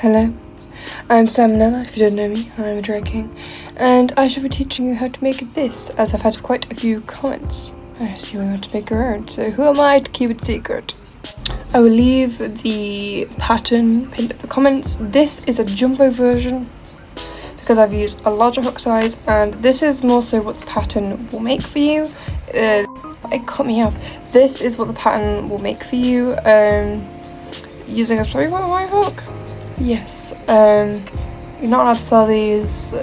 Hello, I'm Salmonella, if you don't know me. I'm a drag king, and I shall be teaching you how to make this, as I've had quite a few comments. I see we want to make our own, so who am I to keep it secret? I will leave the pattern pinned in the comments. This is a jumbo version because I've used a larger hook size, and this is more so what the pattern will make for you. It cut me off. This is what the pattern will make for you using a 3x hook. Yes, you're not allowed to sell these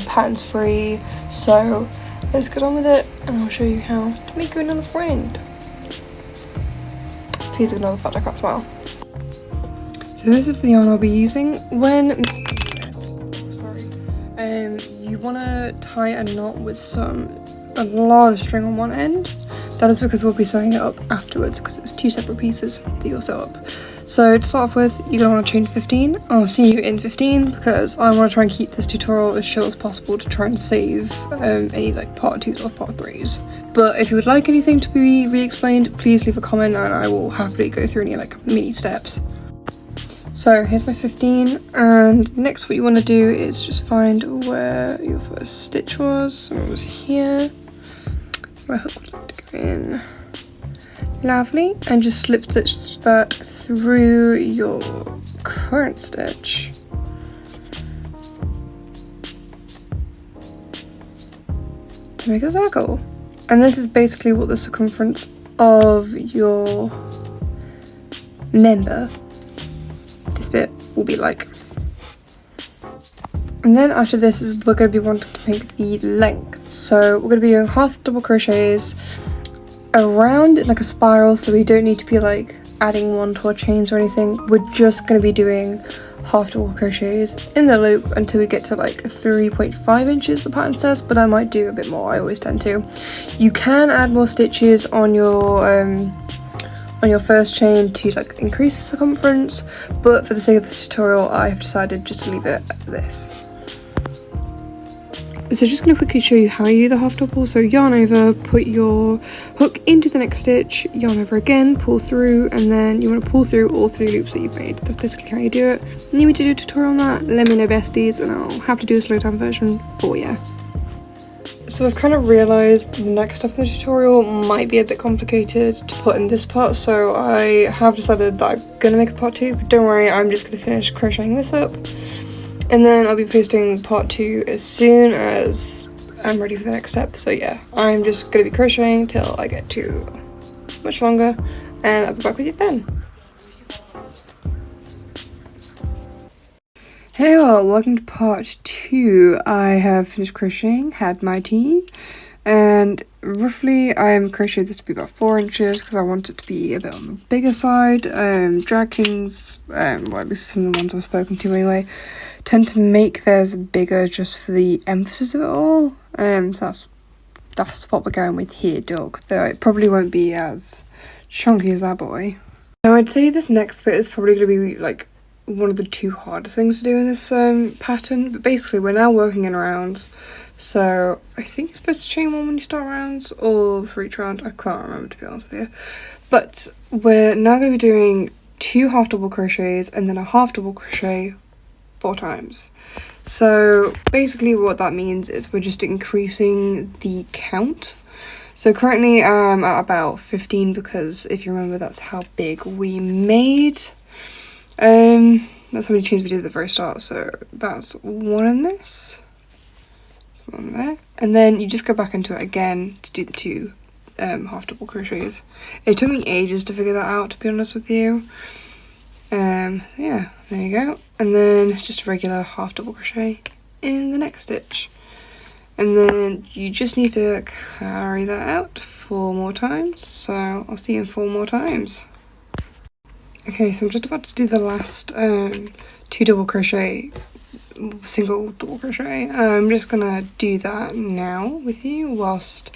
patterns free, so let's get on with it and I'll show you how to make you another friend. Please ignore the fact I can't smile. So this is the yarn I'll be using when making this. Sorry. You want to tie a knot with a lot of string on one end. That is because we'll be sewing it up afterwards because it's two separate pieces that you'll sew up. So to start off with, you're going to want to chain 15. I'll see you in 15 because I want to try and keep this tutorial as short as possible to try and save any like part 2s or part 3s. But if you would like anything to be re-explained, please leave a comment and I will happily go through any like mini steps. So here's my 15, and next what you want to do is just find where your first stitch was. So it was here. My hook would like to go in. Lovely, and just slip stitch that through your current stitch. To make a circle. And this is basically what the circumference of your member, this bit, will be like. And then after this is we're going to be wanting to make the length. So we're going to be doing half double crochets around like a spiral, so we don't need to be like adding one to our chains or anything. We're just going to be doing half double crochets in the loop until we get to like 3.5 inches the pattern says, but I might do a bit more. I always tend to. You can add more stitches on your first chain to like increase the circumference, but for the sake of this tutorial I have decided just to leave it at this. So just going to quickly show you how you do the half double. So yarn over, put your hook into the next stitch, yarn over again, pull through, and then you want to pull through all 3 loops that you've made. That's basically how you do it. Need me to do a tutorial on that? Let me know, besties, and I'll have to do a slow down version for you. So I've kind of realised the next step in the tutorial might be a bit complicated to put in this part, so I have decided that I'm going to make a part 2, but don't worry, I'm just going to finish crocheting this up. And then I'll be posting part 2 as soon as I'm ready for the next step. So yeah, I'm just going to be crocheting till I get to much longer, and I'll be back with you then. Hey all, welcome to part 2. I have finished crocheting, had my tea, and roughly I'm crocheted this to be about 4 inches because I want it to be a bit on the bigger side. Drag kings, well at least some of the ones I've spoken to anyway, tend to make theirs bigger just for the emphasis of it all. So that's what we're going with here, dog. Though it probably won't be as chunky as that boy. Now I'd say this next bit is probably going to be like one of the 2 hardest things to do in this pattern. But basically we're now working in rounds. So I think you're supposed to chain 1 when you start rounds, or for each round. I can't remember, to be honest with you. But we're now going to be doing 2 half double crochets and then a half double crochet 4 times. So basically what that means is we're just increasing the count. So currently I'm at about 15 because if you remember that's how big we made. That's how many chains we did at the very start. So that's 1 in this, 1 there, and then you just go back into it again to do the 2 half double crochets. It took me ages to figure that out, to be honest with you. Yeah, there you go. And then just a regular half double crochet in the next stitch. And then you just need to carry that out 4 more times. So I'll see you in 4 more times. Okay, so I'm just about to do the last 2 double crochet, single double crochet. I'm just gonna do that now with you whilst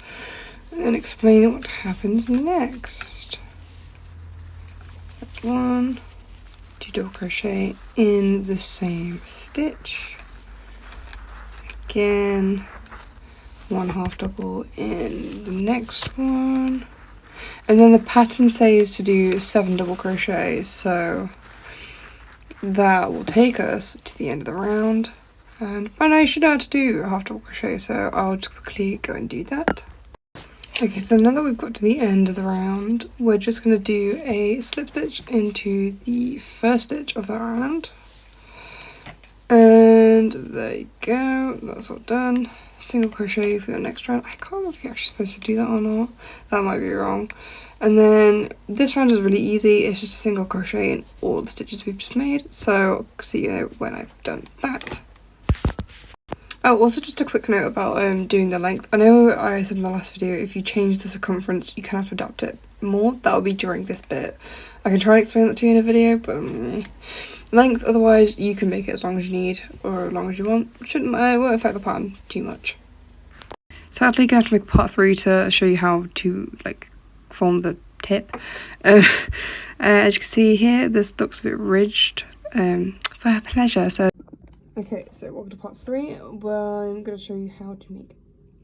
and explain what happens next. That's 1, 2 double crochet in the same stitch, again 1 half double in the next one, and then the pattern says to do 7 double crochets, so that will take us to the end of the round. And by now you should know how to do a half double crochet, so I'll just quickly go and do that. Okay, so now that we've got to the end of the round, we're just going to do a slip stitch into the first stitch of the round. And there you go, that's all done. Single crochet for your next round. I can't remember if you're actually supposed to do that or not. That might be wrong. And then this round is really easy. It's just a single crochet in all the stitches we've just made. So see you when I've done that. Oh, also just a quick note about doing the length. I know I said in the last video, if you change the circumference, you can have to adapt it more. That'll be during this bit. I can try and explain that to you in a video, but length, otherwise you can make it as long as you need or as long as you want. It won't affect the pattern too much. Sadly, you're gonna have to make part 3 to show you how to like form the tip. As you can see here, this looks a bit ridged for pleasure. So okay, so welcome to part 3, where I'm going to show you how to make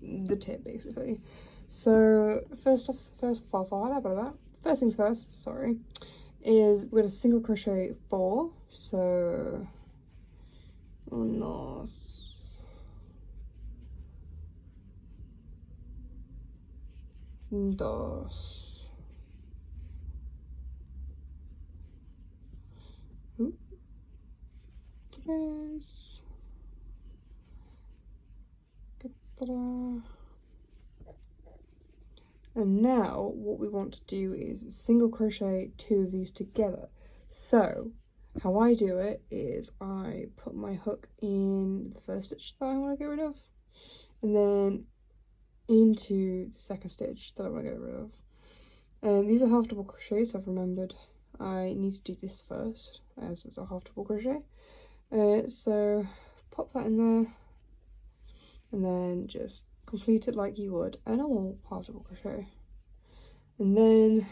the tip, basically. So first things first, sorry, is we're going to single crochet 4. So 1, 2, 3. And now what we want to do is single crochet 2 of these together. So how I do it is I put my hook in the first stitch that I want to get rid of, and then into the second stitch that I want to get rid of. And these are half double crochets, so I've remembered I need to do this first as it's a half double crochet. So pop that in there and then just complete it like you would a normal half double crochet. And then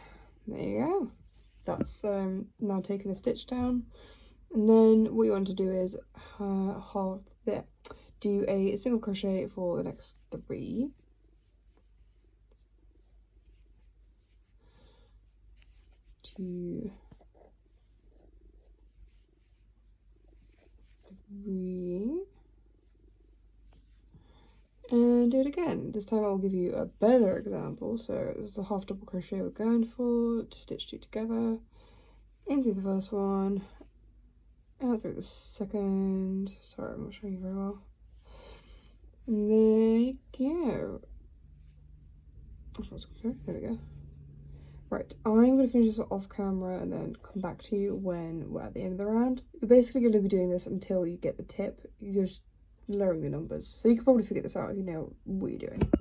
there you go. That's now taking a stitch down. And then what you want to do is do a single crochet for the next 3. Two, 3, and do it again. This time I will give you a better example. So this is a half double crochet we're going for to stitch 2 together, in through the first one, out through the second. Sorry, I'm not showing you very well. And there you go. There we go. Right, I'm going to finish this off camera and then come back to you when we're at the end of the round. You're basically going to be doing this until you get the tip. You're just lowering the numbers. So you can probably figure this out if you know what you're doing.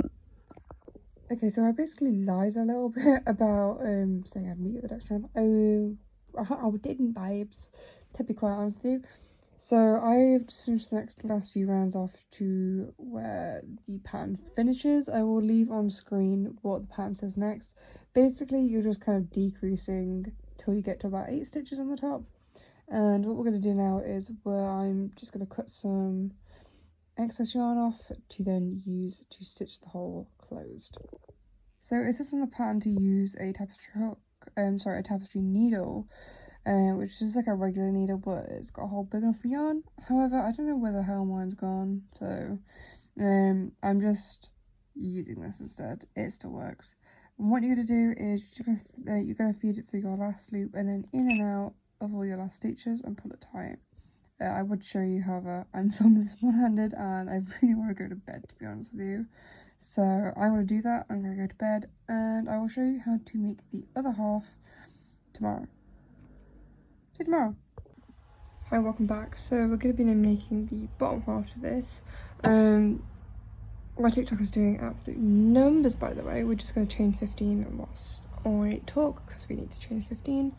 Okay, so I basically lied a little bit about saying I'd meet you at the next round. I didn't, babes, to be quite honest with you. So I've just finished the last few rounds off to where the pattern finishes. I will leave on screen what the pattern says next. Basically, you're just kind of decreasing till you get to about 8 stitches on the top. And what we're going to do now is I'm just going to cut some excess yarn off to then use to stitch the hole closed. So it says in the pattern to use a tapestry hook, a tapestry needle, which is like a regular needle, but it's got a hole big enough for yarn. However, I don't know where the hell mine's gone, so I'm just using this instead. It still works. And what you're going to do is you're going to feed it through your last loop and then in and out of all your last stitches and pull it tight. I would show you, however, I'm filming this one-handed and I really want to go to bed, to be honest with you. So I'm going to do that, I'm going to go to bed, and I will show you how to make the other half tomorrow. See you tomorrow. Hi, welcome back. So we're going to be making the bottom half to this. My TikTok is doing absolute numbers, by the way. We're just going to chain 15 whilst I talk, because we need to chain 15.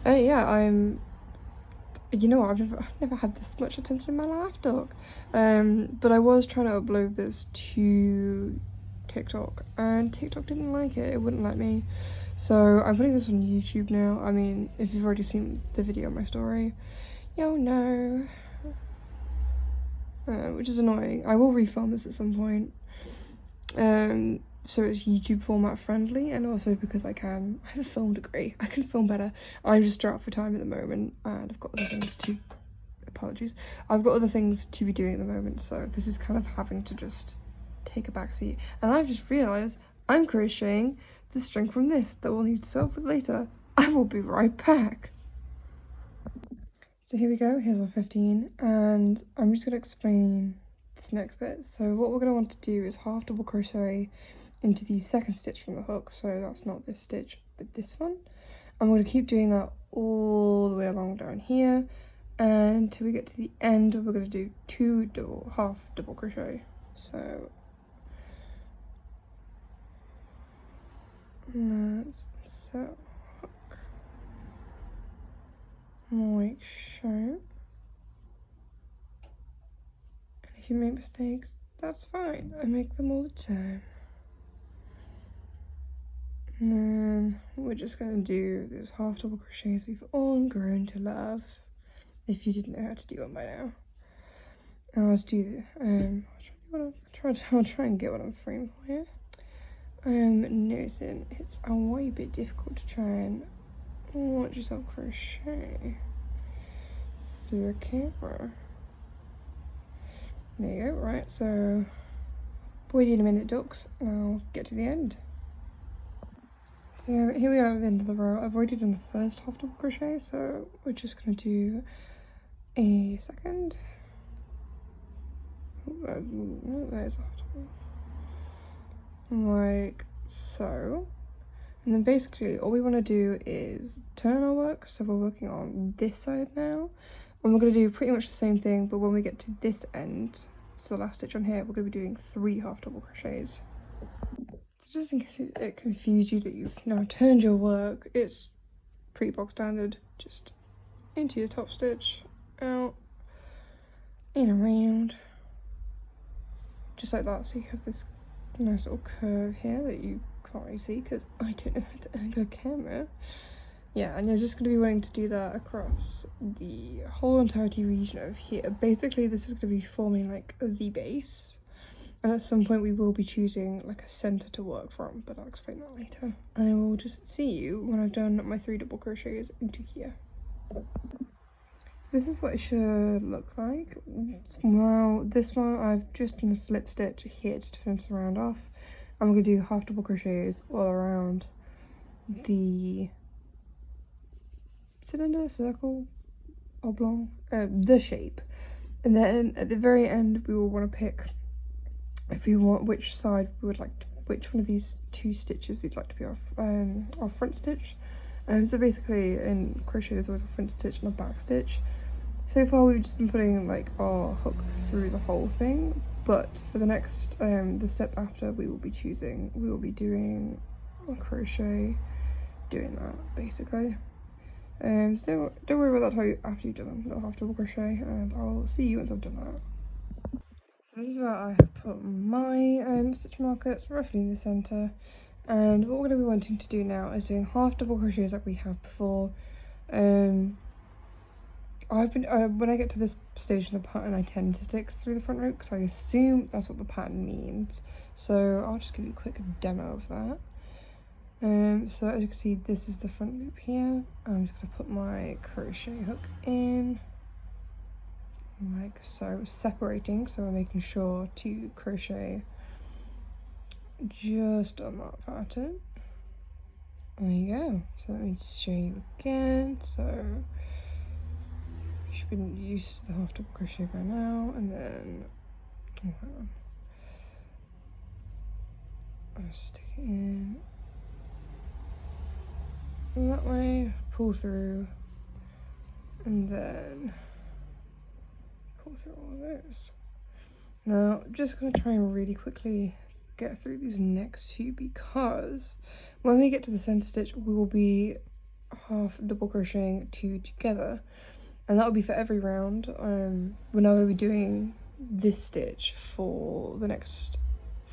Yeah, you know what, I've never had this much attention in my life, dog. But I was trying to upload this to TikTok, and TikTok didn't like it. It wouldn't let me. So I'm putting this on YouTube now. I mean, if you've already seen the video on my story, you'll know. Which is annoying. I will refilm this at some point. so it's YouTube format friendly, and also because I have a film degree, I can film better. I'm just strapped for time at the moment, and I've got other things to, apologies, I've got other things to be doing at the moment, so this is kind of having to just take a backseat. And I've just realised I'm crocheting the string from this that we'll need to sew up with later. I will be right back. So here we go, here's our 15, and I'm just going to explain this next bit. So what we're going to want to do is half double crochet into the second stitch from the hook, so that's not this stitch but this one. I'm going to keep doing that all the way along down here, and until we get to the end we're going to do 2 half double crochet. So let's sew hook like so. And if you make mistakes, that's fine, I make them all the time. And then we're just going to do those half double crochets we've all grown to love, if you didn't know how to do one by now. And let's do I'll try and get what I'm framing for here. I'm noticing it's a wee bit difficult to try and watch yourself crochet through a camera. There you go. Right, so wait in a minute, ducks, and I'll get to the end. So here we are at the end of the row. I've already done the first half double crochet, so we're just going to do a second. Oh, there's a half double. Like so. And then basically all we want to do is turn our work, so we're working on this side now. And we're going to do pretty much the same thing, but when we get to this end, so the last stitch on here, we're going to be doing 3 half double crochets. So just in case it confused you that you've now turned your work, it's pretty box standard. Just into your top stitch, out, in, around, just like that. So you have this nice little curve here that you can't really see because I don't know how to angle a camera. Yeah, and you're just going to be wanting to do that across the whole entirety region of here. Basically this is going to be forming like the base, and at some point we will be choosing like a center to work from, but I'll explain that later. I will just see you when I've done my 3 double crochets into here. So this is what it should look like. Now this one I've just done a slip stitch here just to finish the round off. I'm going to do half double crochets all around the cylinder, circle, oblong, the shape. And then at the very end we will want to pick, if we want, which side we would like to, which one of these 2 stitches we'd like to be our front stitch. So basically in crochet there's always a front stitch and a back stitch. So far we've just been putting like our hook through the whole thing, but for the next the step after we will be doing a crochet doing that basically. So don't worry about that after you've done them. You'll have to double crochet, and I'll see you once I've done that. So this is where I have put my stitch markers roughly in the centre, and what we're going to be wanting to do now is doing half double crochets like we have before. I've been when I get to this stage of the pattern I tend to stick through the front rope because I assume that's what the pattern means, so I'll just give you a quick demo of that. So as you can see, this is the front loop here. I'm just going to put my crochet hook in like so, separating, so we're making sure to crochet just on that pattern. There you go. So let me show you again. So you should be used to the half double crochet by now, and then I'll stick it in that way, pull through, and then pull through all of this. Now I'm just going to try and really quickly get through these next 2, because when we get to the center stitch we will be half double crocheting 2 together, and that will be for every round. We're now going to be doing this stitch for the next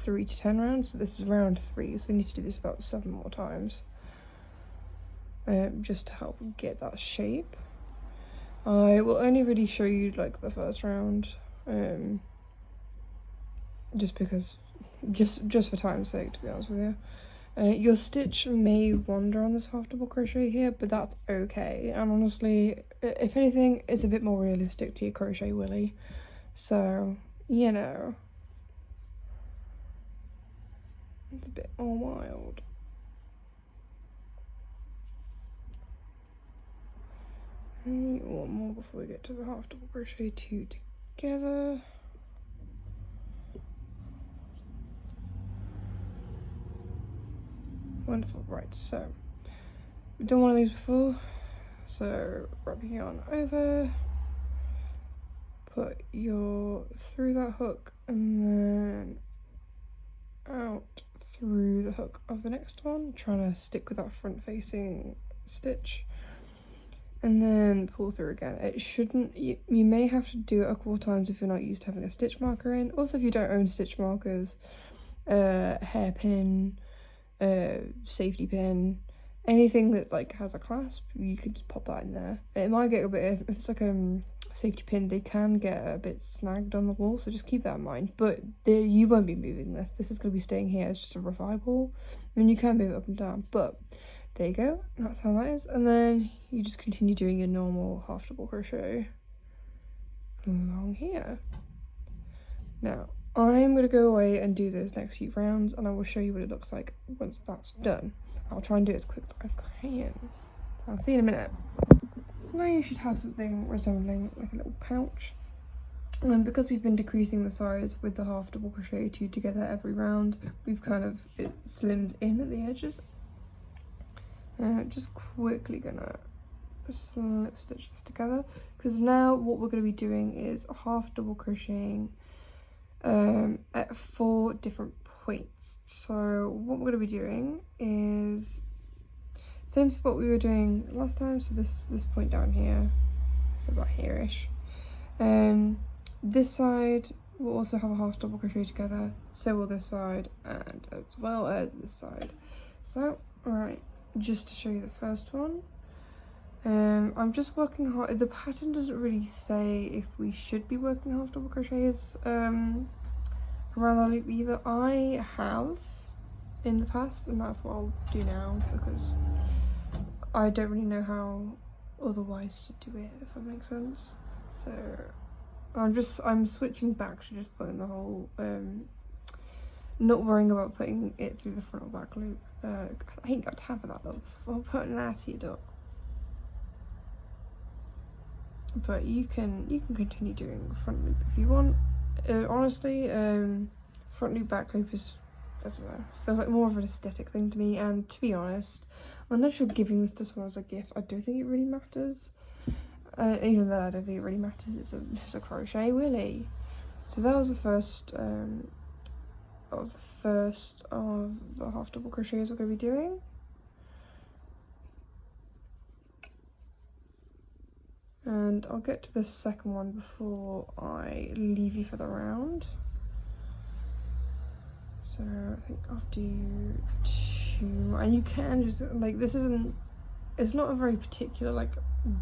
3 to 10 rounds, so this is round 3, so we need to do this about 7 more times. Just to help get that shape. I will only really show you like the first round, just because just for time's sake, to be honest with you. Your stitch may wander on this half double crochet here, but that's okay. And honestly, if anything, it's a bit more realistic to your crochet willy. So, you know, it's a bit more wild. One more before we get to the half double crochet 2 together. Wonderful. Right, so we've done one of these before, so wrap your yarn over, put your through that hook and then out through the hook of the next one, trying to stick with that front facing stitch, and then pull through again. It shouldn't, you may have to do it a couple times if you're not used to having a stitch marker in. Also, if you don't own stitch markers, hairpin, safety pin, anything that like has a clasp, you could just pop that in there. It might get a bit, if it's like a safety pin, they can get a bit snagged on the wall, so just keep that in mind. But you won't be moving this is going to be staying here. It's just a revival, and you can move it up and down, but there you go, that's how that is. And then you just continue doing your normal half double crochet along here. Now I'm going to go away and do those next few rounds, and I will show you what it looks like once that's done. I'll try and do it as quick as I can. I'll see you in a minute. So now you should have something resembling like a little pouch. And because we've been decreasing the size with the half double crochet 2 together every round, we've kind of, it slims in at the edges. Just quickly gonna slip stitch this together, because now what we're going to be doing is half double crocheting at 4 different points. So what we're going to be doing is same spot we were doing last time, so this point down here, so about here-ish. This side will also have a half double crochet together, so will this side, and as well as this side. So alright, just to show you the first one, I'm just working hard. The pattern doesn't really say if we should be working half double crochets around the loop either. I have in the past, and that's what I'll do now, because I don't really know how otherwise to do it, if that makes sense. So I'm switching back to just putting the whole not worrying about putting it through the front or back loop. I ain't got time for that though, so I'll put an attitude up. But you can continue doing the front loop if you want. Honestly, front loop, back loop is, I don't know, feels like more of an aesthetic thing to me. And to be honest, unless you're giving this to someone as a gift, I don't think it really matters. Even though I don't think it really matters, it's a crochet willy. So that was the first. That was the first of the half double crochets we're going to be doing. And I'll get to the second one before I leave you for the round. So I think I'll do 2, and you can just, like, this isn't, it's not a very particular, like,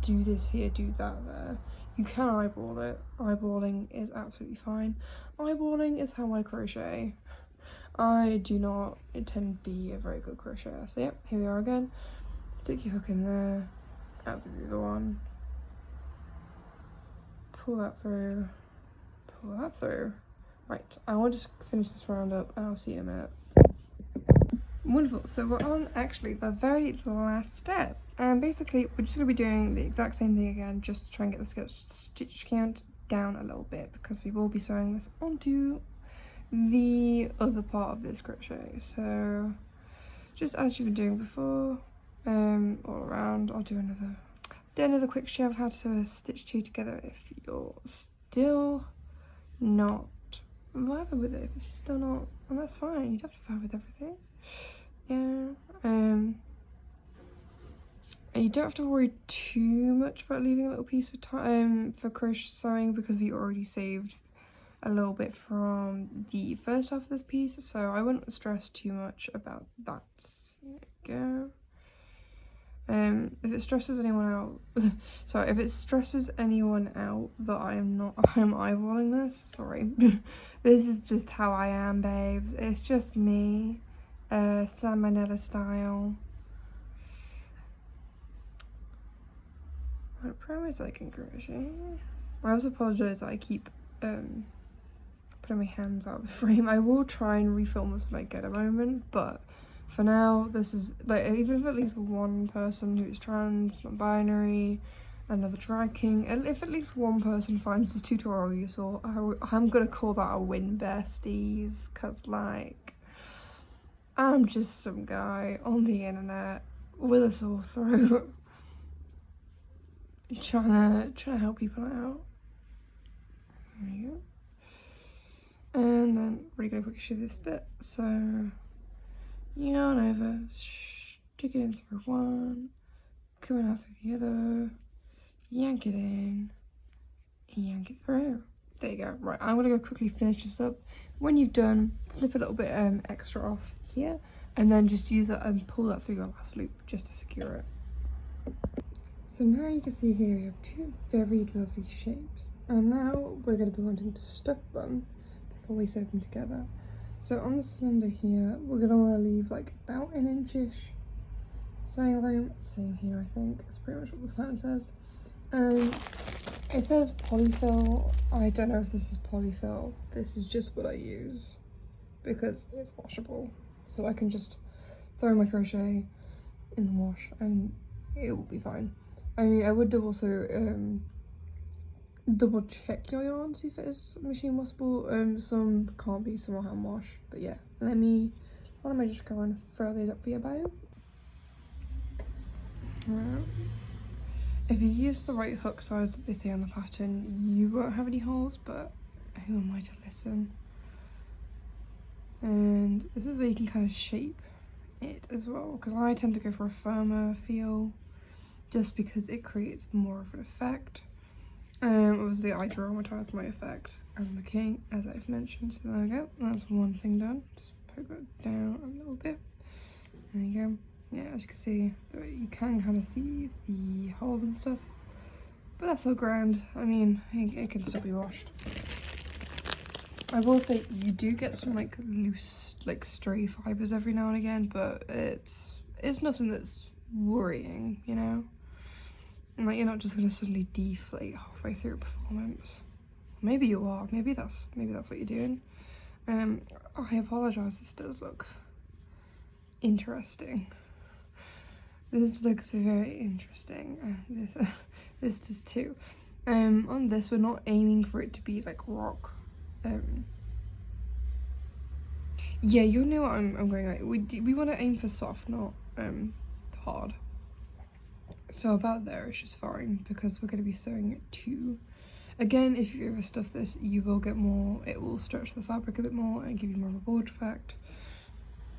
do this here, do that there. You can eyeball it. Eyeballing is absolutely fine. Eyeballing is how I crochet. I do not intend to be a very good crocheter. So yep, here we are again. Stick your hook in there, out the other one. Pull that through, pull that through. Right, I want to finish this round up, and I'll see you in a minute. Wonderful, so we're on actually the very last step, and basically we're just going to be doing the exact same thing again, just to try and get the stitch count down a little bit, because we will be sewing this onto the other part of this crochet. So just as you've been doing before, all around, I'll do another quick show of how to sew a stitch 2 together if you're still not vibing with it. If it's still not, and that's fine, you don't have to vibe with everything. Yeah, and you don't have to worry too much about leaving a little piece of time for crochet sewing, because we already saved a little bit from the first half of this piece, so I wouldn't stress too much about that. There we go. If it stresses anyone out, sorry, if it stresses anyone out that I'm eyeballing this, sorry. This is just how I am, babes. It's just me, salmonella style. I promise I can crochet. I also apologise that I keep putting my hands out of the frame. I will try and refilm this when I get a moment, but for now, this is like, even if at least one person who's trans, non-binary, another drag king, and if at least one person finds this tutorial useful, I'm gonna call that a win, besties, cause like, I'm just some guy on the internet with a sore throat, trying to help people out. There you go. And then we're gonna quickly show this bit. So yarn over, stick it in through one, coming out through the other, yank it in, and yank it through. There you go. Right, I'm gonna go quickly finish this up. When you've done, slip a little bit extra off here, and then just use it and pull that through your last loop just to secure it. So now you can see here we have two very lovely shapes, and now we're going to be wanting to stuff them before we sew them together. So on the cylinder here, we're going to want to leave like about an inch-ish sewing room. Same here, I think. That's pretty much what the pattern says. And it says polyfill. I don't know if this is polyfill. This is just what I use because it's washable. So I can just throw my crochet in the wash and it will be fine. I mean, I would also double check your yarn, see if it is machine washable. Some can't be, some will hand wash. But yeah, why don't I just go and throw these up for you, babe? Right. If you use the right hook size that they say on the pattern, you won't have any holes, but who am I to listen? And this is where you can kind of shape it as well, because I tend to go for a firmer feel just because it creates more of an effect. Obviously I dramatise my effect and the king, as I've mentioned. So there we go, that's one thing done. Just poke it down a little bit. There you go. Yeah, as you can see, you can kind of see the holes and stuff, but that's all grand. I mean, it can still be washed. I will say you do get some like loose, like stray fibres every now and again, but it's nothing that's worrying, you know. And like, you're not just gonna suddenly deflate halfway through a performance. Maybe you are. Maybe that's what you're doing. I apologise. This does look interesting. This looks very interesting. This does too. On this, we're not aiming for it to be like rock. Yeah, you'll know what I'm going at. We want to aim for soft, not hard. So about there is just fine because we're going to be sewing it too. Again, if you ever stuff this, you will get more. It will stretch the fabric a bit more and give you more of a bulge effect.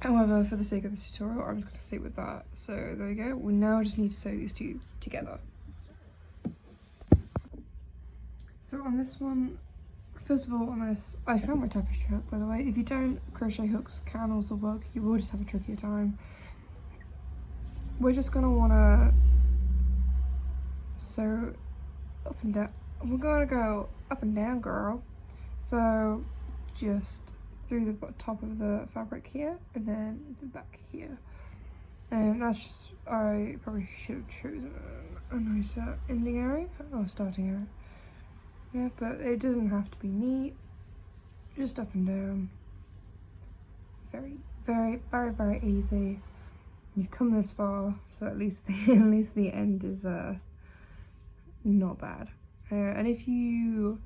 However, for the sake of this tutorial, I'm just going to stick with that. So there we go. We now just need to sew these two together. So on this one, first of all, on this, I found my tapestry hook, by the way. If you don't, crochet hooks can also work. You will just have a trickier time. We're just going to want to sew up and down. We're going to go up and down, girl. So just through the top of the fabric here and then the back here. And that's just, I probably should have chosen a nicer ending area or starting area. Yeah, but it doesn't have to be neat, just up and down. Very, very, very, very easy. You've come this far, so at least the end is not bad. And if you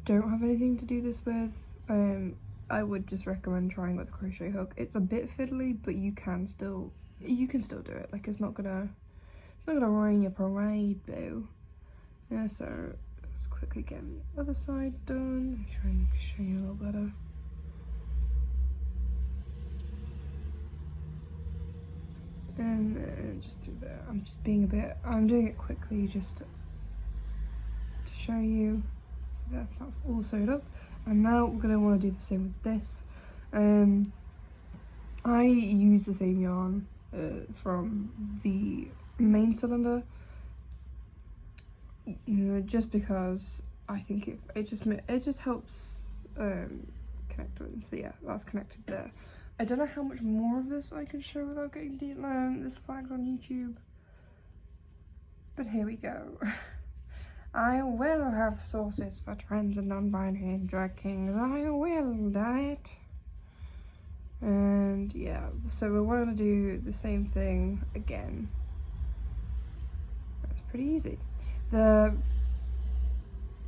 don't have anything to do this with, I would just recommend trying with a crochet hook. It's a bit fiddly, but you can still do it. Like, it's not gonna ruin your parade, boo. Yeah, so let's quickly get the other side done. Try and show you a little better. And just through there. I'm doing it quickly just to show you. So that's all sewed up. And now we're going to want to do the same with this. I use the same yarn from the main cylinder, just because I think it just helps connect them. So yeah, that's connected there. I don't know how much more of this I can show without getting this flagged on YouTube, but here we go. I will have sources for trans and non-binary and drag kings. I will, damn it. And yeah, so we want to do the same thing again. That's pretty easy. The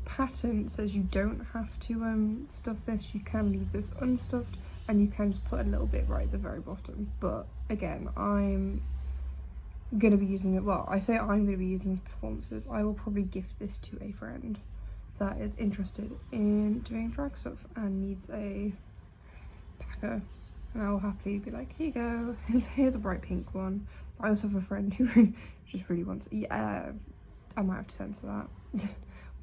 pattern says you don't have to stuff this. You can leave this unstuffed, and you can just put a little bit right at the very bottom. But again, I'm gonna be using it. Well, I say I'm gonna be using performances. I will probably gift this to a friend that is interested in doing drag stuff and needs a packer, and I will happily be like, here you go, here's a bright pink one. I also have a friend who just really wants, yeah, I might have to censor that.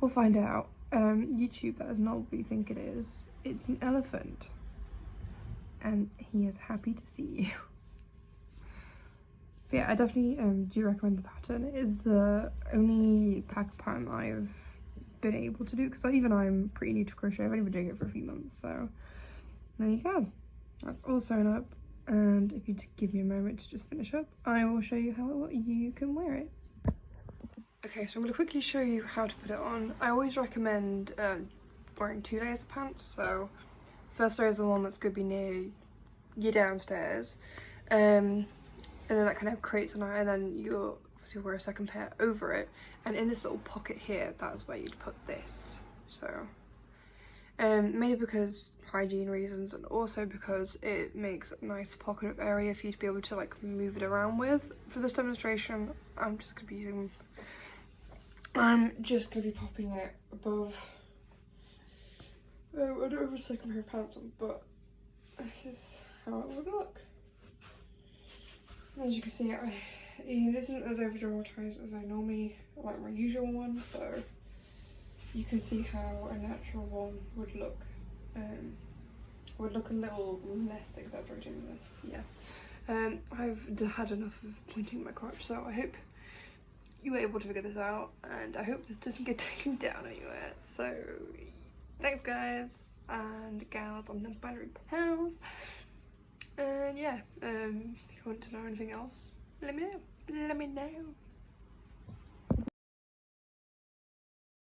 We'll find out. YouTube, that is not what you think it is. It's an elephant, and he is happy to see you. But yeah, I definitely do recommend the pattern. It is the only pack pattern I've been able to do, because I'm pretty new to crochet. I've only been doing it for a few months, so there you go. That's all sewn up, and if you give me a moment to just finish up, I will show you how you can wear it. Okay, so I'm going to quickly show you how to put it on. I always recommend wearing 2 layers of pants. So first layer is the one that's going to be near your downstairs, and then that kind of creates an eye, and then you'll wear a second pair over it, and in this little pocket here, that's where you'd put this. So mainly because hygiene reasons, and also because it makes a nice pocket of area for you to be able to like move it around with. For this demonstration, I'm just gonna be popping it above. I don't have a second pair of pants on, but this is how it would look. As you can see, it isn't as over dramatized as I normally like my usual one, so you can see how a natural one would look. Would look a little less exaggerated than this. Yeah. I've had enough of pointing my crotch, so I hope you were able to figure this out, and I hope this doesn't get taken down anywhere. So thanks guys and gals on non-binary pals. And yeah, if you want to know anything else, let me know.